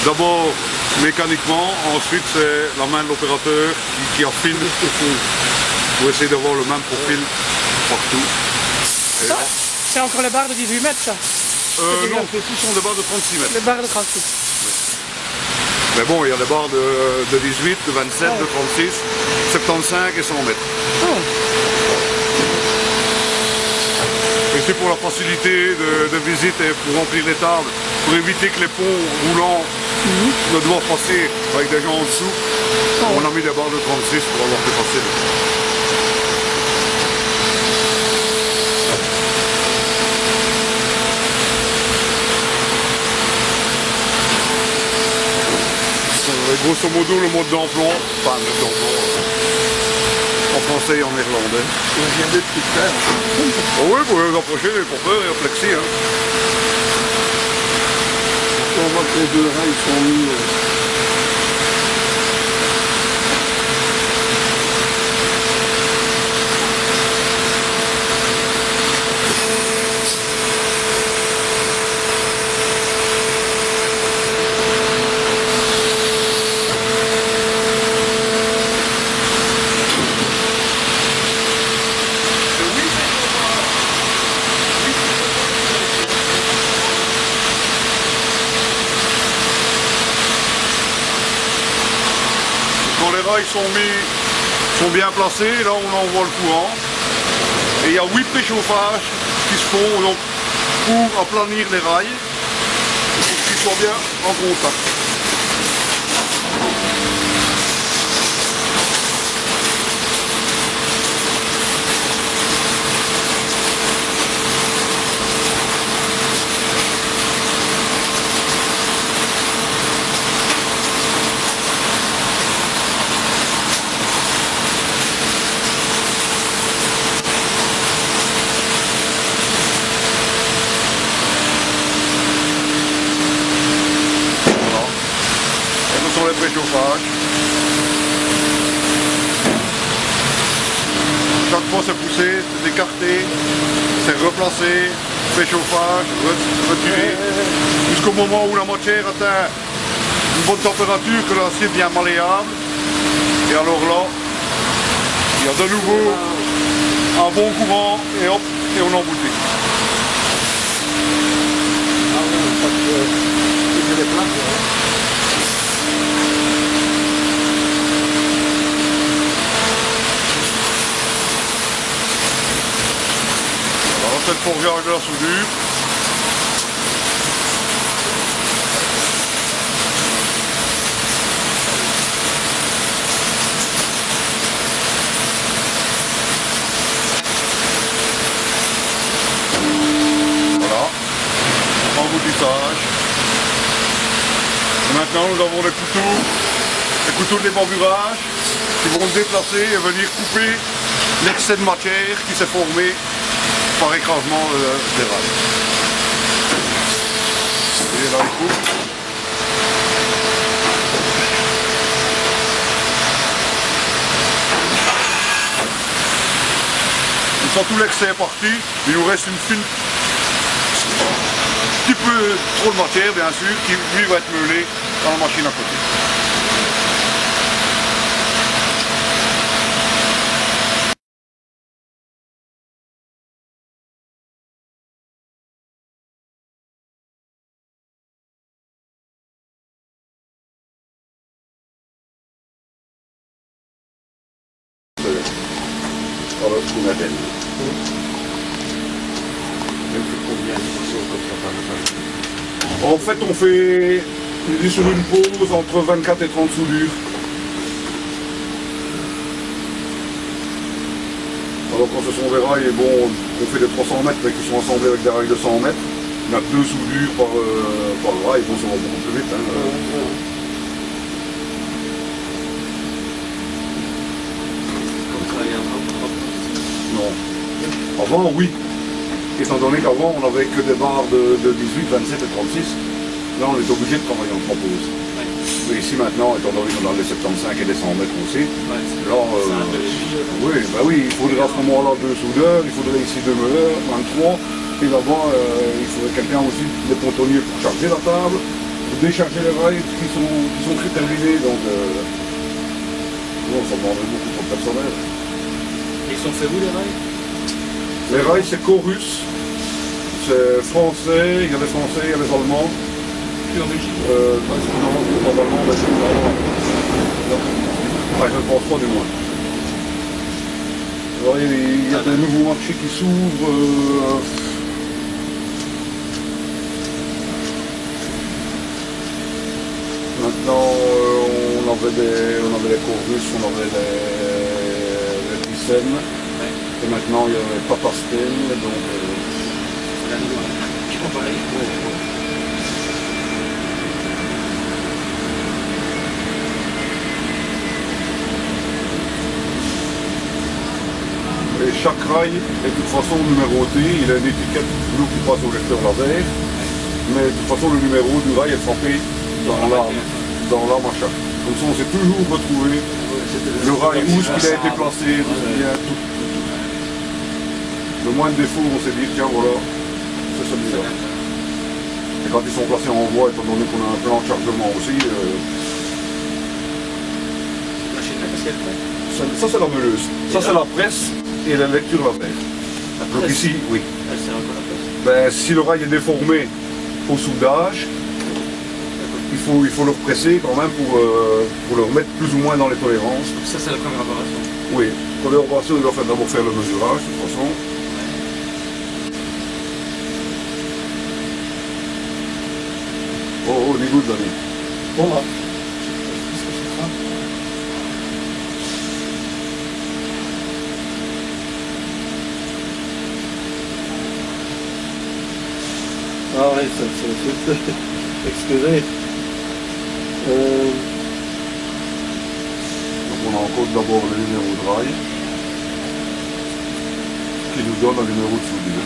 D'abord mécaniquement, ensuite c'est la main de l'opérateur qui affine pour essayer d'avoir le même profil partout. Ça, c'est encore les barres de 18 mètres ça? Non, ceux-ci sont des barres de 36 mètres. Les barres de 36. Mais bon, il y a des barres de 18, de 27, de 36, 75 et 100 mètres. Oh. Et c'est pour la facilité de visite et pour remplir les tables, pour éviter que les ponts roulants ne doivent passer avec des gens en dessous. On a mis des barres de 36 pour avoir plus facile. Grosso modo le mode d'emploi, enfin le mode d'emploi en français et en néerlandais. On vient d'être plus clair. Oh oui, vous pouvez vous approcher des porteurs et en plexi. Hein. On voit que les deux rails sont mis. Quand les rails sont bien placés, là on envoie le courant. Et il y a 8 préchauffages qui se font donc, pour aplanir les rails, pour qu'ils soient bien en contact. Les préchauffages. Chaque fois c'est poussé, c'est écarté, c'est replacé, préchauffage, retiré, jusqu'au moment où la matière atteint une bonne température, que l'acier devient malléable. Et alors là, il y a de nouveau un bon courant et hop, et on emboutit. C'est le forgeage de la soudure. Voilà. Emboutissage. Maintenant nous avons les couteaux de débarburage qui vont se déplacer et venir couper l'excès de matière qui s'est formé par écrasement des rails. Et là, il coupe. Une fois tout l'excès est parti, il nous reste une fine, un petit peu trop de matière, bien sûr, qui lui va être meulé dans la machine à côté. En fait, on fait sur une pause entre 24 et 30 soudures. Alors quand ce sont des rails, bon, on fait des 300 mètres mais qui sont assemblés avec des rails de 100 mètres. Il y a 2 soudures par rail, bon, ça va beaucoup plus vite. Hein. Non. Avant, oui. Étant donné qu'avant, on n'avait que des barres de 18, 27 et 36. Là, on est obligé de travailler en 3 pauses. Ouais. Mais ici, maintenant, étant donné qu'on a les 75 et les 100 mètres aussi, là, oui, bah oui, il faudrait à ce moment-là 2 soudeurs, il faudrait ici 2 meuleurs, 23. Et là-bas, il faudrait quelqu'un aussi, des pontonniers pour charger la table. Vous déchargez les rails qui sont très terminés, donc bon, ça demanderait beaucoup trop de personnel. Ils sont faits où les rails? Les rails, c'est Chorus, c'est français, il y a des français, il y a des allemands. Plus en Belgique? Non, normalement, mais c'est non. Enfin, je ne pense pas du moins. Alors, il y a des nouveaux marchés qui s'ouvrent. Maintenant, on avait les Chorus, on avait les Thyssen. Ouais. Et maintenant, il y avait Papasten, donc... C'est la nouvelle. Qui font pareil? Et chaque rail est de toute façon numéroté, il a une étiquette bleue qui passe au lecteur laser, mais de toute façon le numéro du rail est frappé dans l'arme à chaque. Comme ça on sait toujours retrouver le rail, où est-ce qu'il a été placé, tout. Le moins de défaut, on s'est dit, tiens voilà, c'est celui-là. Et quand ils sont placés en voie, étant donné qu'on a un plan de chargement aussi, La chaîne là, qu'est-ce qu'elle fait? ça c'est la meuleuse, ça c'est la presse et la lecture laser. Donc presse. ici, oui. Elle sert à quoi la presse? Ben, si le rail est déformé au soudage, il faut le represser quand même pour le remettre plus ou moins dans les tolérances. Ça c'est la première opération. Oui, première opération, il doit d'abord faire le mesurage de toute façon. Oh, au niveau de l'année. Bon, là. Ah oui, ça excusez. Donc on encode d'abord le numéro de rail qui nous donne un numéro de soudure.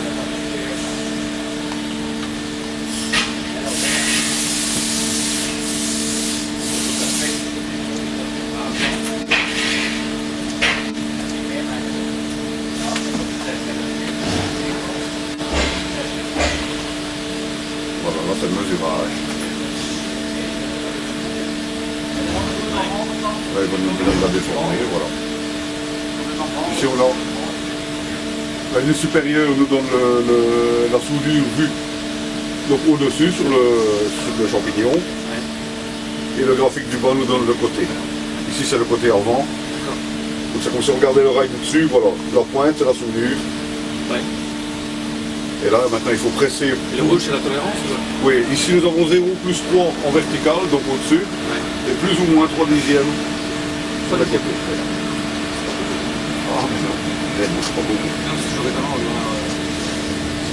Voilà, là c'est le mesurage. Là il va nous la déformer, voilà. Ici on a la ligne supérieure nous donne la soudure vue donc au-dessus sur le champignon. Et le graphique du bas nous donne le côté. Ici c'est le côté avant. Donc c'est comme si on regardait le rail du dessus, voilà. La pointe c'est la soudure. Ouais. Et là maintenant il faut presser. Et le rouge c'est la tolérance ou quoi? Oui, ici nous avons 0 plus 3 en vertical, donc au-dessus, et plus ou moins 3 dixièmes sur le côté. Ah mais non, c'est pas beaucoup. Non, c'est toujours étonnant.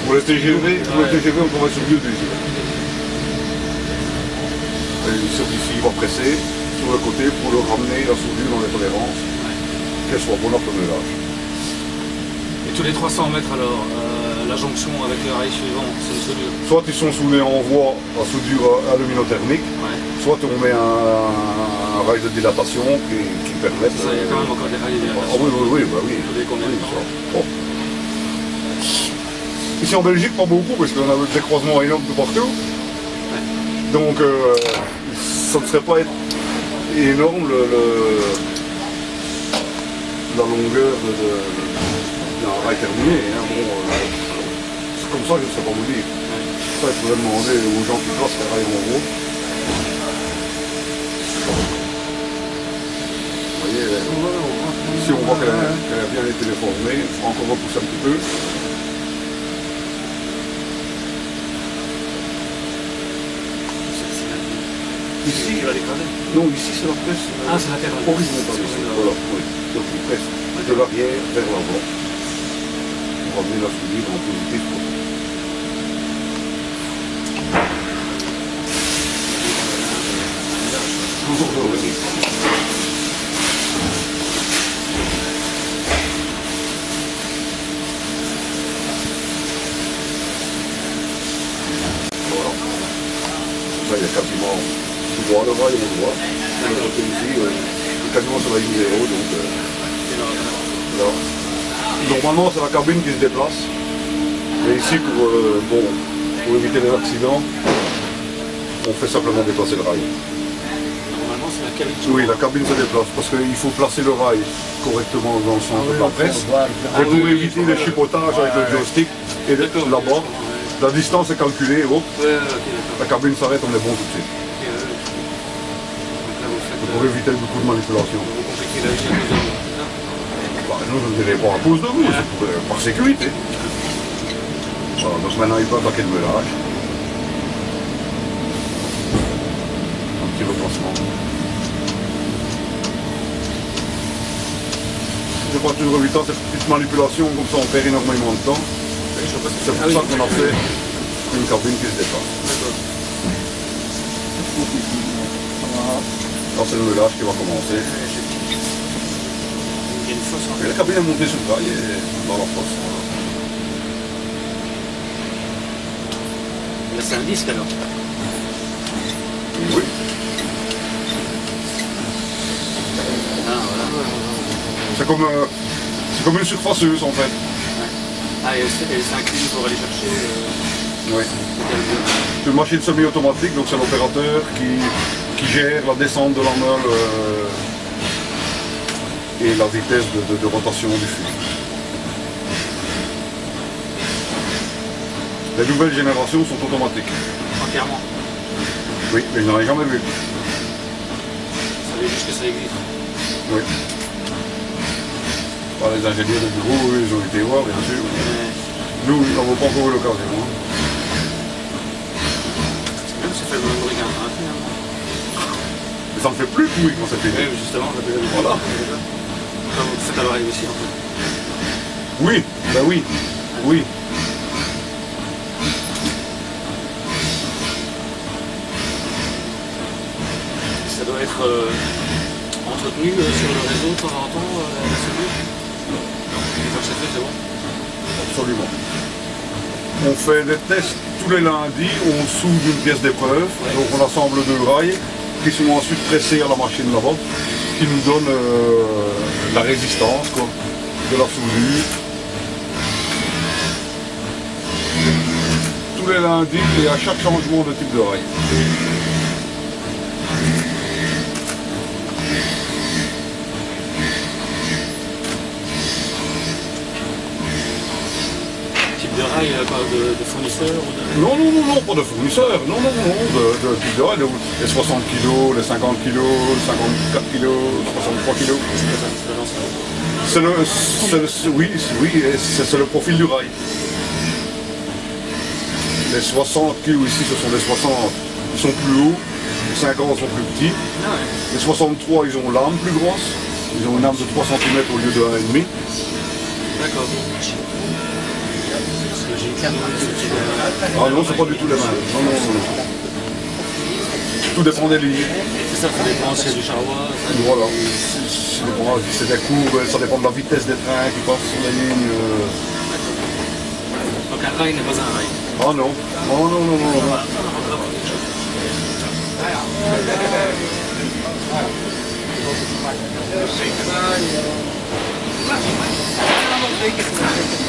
Pour les TGV, on travaille sur 2 dixièmes. Et ici il va presser sur le côté pour le ramener la soudure dans les tolérances, qu'elle soit bonne après le mélange. Et tous les 300 mètres alors, la jonction avec le rail suivant, c'est une soudure? Soit ils sont soudés en voie à soudure aluminothermique, soit on met un rail de dilatation qui permet... Ça, il y a quand même encore des rails de dilatation. Ah oui. Vous avez combien de temps? Bon. Ici en Belgique, pas beaucoup, parce qu'on a des croisements énormes de partout. Donc, ça ne serait pas énorme la longueur d'un rail terminé. Hein. Bon, c'est comme ça, je ne sais pas vous dire. Ça, il faudrait demander aux gens qui placent les rails en gros. Vous voyez, ici on voit qu'elle a bien été déformée. Il faut encore repousser un petit peu. Ici, non, ici c'est la presse. Ah, c'est la terre. Horizontale ici. Voilà, oui. Donc il presse de l'arrière vers l'avant. On va amener la soudure en positif. Toujours dans le risque. Voilà. Ça, il y a quasiment tout droit, le rail au droit. Le côté ici, quasiment sur la ligne 0, donc là. Normalement c'est la cabine qui se déplace. Mais ici pour éviter les accidents, on fait simplement déplacer le rail. Normalement, c'est la cabine. Oui, la cabine se déplace parce qu'il faut placer le rail correctement dans le centre de la presse. Et pour éviter les chipotages avec le joystick, et là-bas, la distance est calculée, hop, Ouais, ok, d'accord. la cabine s'arrête, on est bon tout de suite. Ok, donc là, vous faites. Pour éviter beaucoup de manipulation. Vous compliquez la vie à cause de vous, c'est ça? Bah, nous, je ne dirais pas à cause de vous, c'est par sécurité. Voilà, donc maintenant, il peut attaquer le meulage. Un petit replacement. Je crois toujours évitant cette petite manipulation, comme ça on perd énormément de temps. C'est pour ça qu'on a fait une cabine qui se dépasse. Là, c'est le meulage qui va commencer. Il y a une fausse en Et la cabine est montée sur le rail et dans la fosse. Là, c'est un disque alors. Oui. Ah, voilà. C'est comme une surfaceuse en fait. Ah, et elle s'incline pour aller chercher Oui. C'est une machine semi-automatique, donc c'est l'opérateur qui gère la descente de la meule et la vitesse de rotation du fil. Les nouvelles générations sont automatiques. entièrement. Oui, mais je n'en ai jamais vu. Vous savez juste que ça existe. Oui. Par les ingénieurs de bureau, eux, ils ont été voir, bien sûr. Nous, nous n'avons pas encore eu l'occasion. Hein. C'est même si ça fait le même bruit qu'un train finalement. Mais ça ne fait plus de bruit quand c'est fini. Oui, justement, ça fait Voilà. Enfin, vous faites à l'oreille aussi en fait. Oui, ben oui, oui. Ça doit être entretenu sur le réseau de temps en temps, la cellule. Une fois que c'est fait, c'est bon. Absolument. On fait des tests tous les lundis, on soude une pièce d'épreuve, donc on assemble deux rails qui sont ensuite pressés à la machine là-bas, qui nous donne la résistance quoi, de la soudure. Tous les lundis et à chaque changement de type de rail. Type de rail, quoi, de fournisseur ou de... Non, non, non, non, pas de fournisseur, non, non, non, de type de rail, les 60 kg, les 50 kg, les 54 kg, les 63 kg. C'est l'ancien. Oui, c'est le profil du rail. Les 60 kg ici, ce sont les 60, ils sont plus hauts, les 50 sont plus petits. Ah ouais. Les 63, ils ont l'âme plus grosse, ils ont une âme de 3 cm au lieu de 1,5. D'accord. Parce que j'ai une carte Ah non, c'est pas du tout les mêmes. Non, non, non, non. Tout dépend des lignes. C'est ça, ça dépend si c'est du charroi. Voilà. C'est des courbes, ça dépend de la vitesse des trains qui passent sur la ligne. Donc un rail n'est pas un rail. Ah non. Oh non, non, non, non. Zeker.